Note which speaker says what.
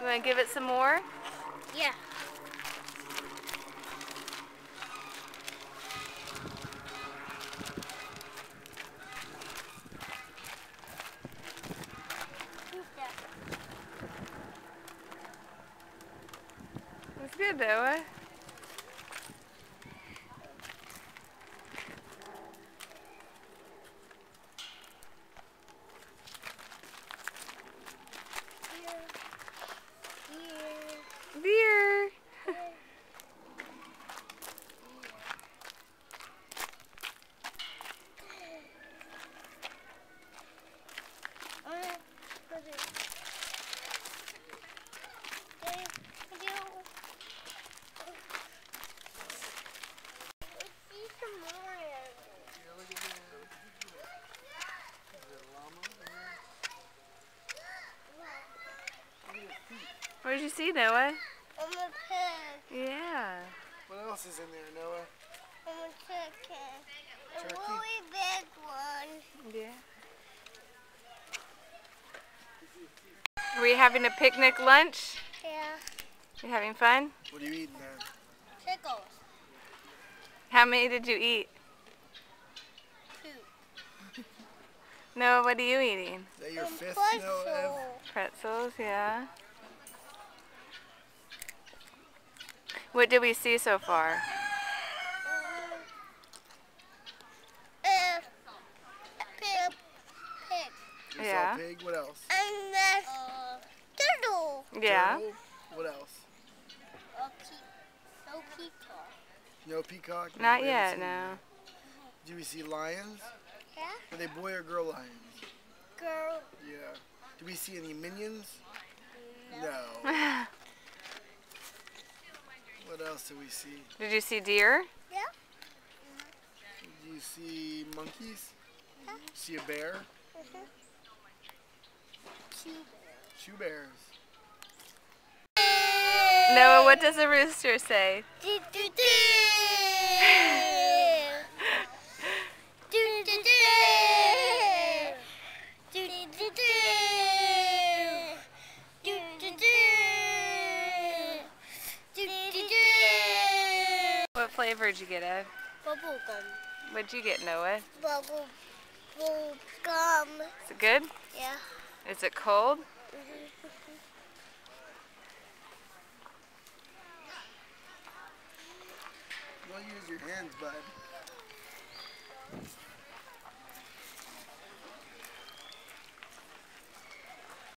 Speaker 1: You want to give it some more?
Speaker 2: Yeah.
Speaker 1: That's good, Noah. Deer. What did you see, Noah?
Speaker 2: I'm a pig.
Speaker 1: Yeah.
Speaker 3: What else is in there, Noah?
Speaker 2: I'm a chicken. A
Speaker 3: Turkey?
Speaker 2: really big one.
Speaker 1: Yeah. Are we having a picnic lunch?
Speaker 2: Yeah.
Speaker 1: You having fun?
Speaker 3: What are you eating there?
Speaker 2: Pickles.
Speaker 1: How many did you eat?
Speaker 2: 2.
Speaker 1: Noah, what are you eating?
Speaker 3: Is that your fifth,
Speaker 2: Pretzel.
Speaker 3: Noah?
Speaker 1: Pretzels, yeah. What did we see so far?
Speaker 2: Pig.
Speaker 3: You
Speaker 1: Yeah.
Speaker 3: saw pig. What else?
Speaker 2: And turtle.
Speaker 1: Yeah.
Speaker 3: Turtle? What else?
Speaker 2: No peacock.
Speaker 3: No peacock? No,
Speaker 1: Not
Speaker 3: we haven't
Speaker 1: yet,
Speaker 3: seen
Speaker 1: no.
Speaker 3: that. Do we see lions?
Speaker 2: Yeah.
Speaker 3: Are they boy or girl lions?
Speaker 2: Girl.
Speaker 3: Yeah. Do we see any minions? No. What else do we see?
Speaker 1: Did you see deer?
Speaker 2: Yeah.
Speaker 3: Do you see monkeys?
Speaker 2: Yeah.
Speaker 3: See a bear?
Speaker 2: Two
Speaker 3: Two bears.
Speaker 1: Noah, what does a rooster say? What flavor did you get, Ed?
Speaker 2: Bubble gum.
Speaker 1: What'd you get, Noah?
Speaker 2: Bubble gum.
Speaker 1: Is it good?
Speaker 2: Yeah.
Speaker 1: Is it cold?
Speaker 3: Don't use your hands, bud.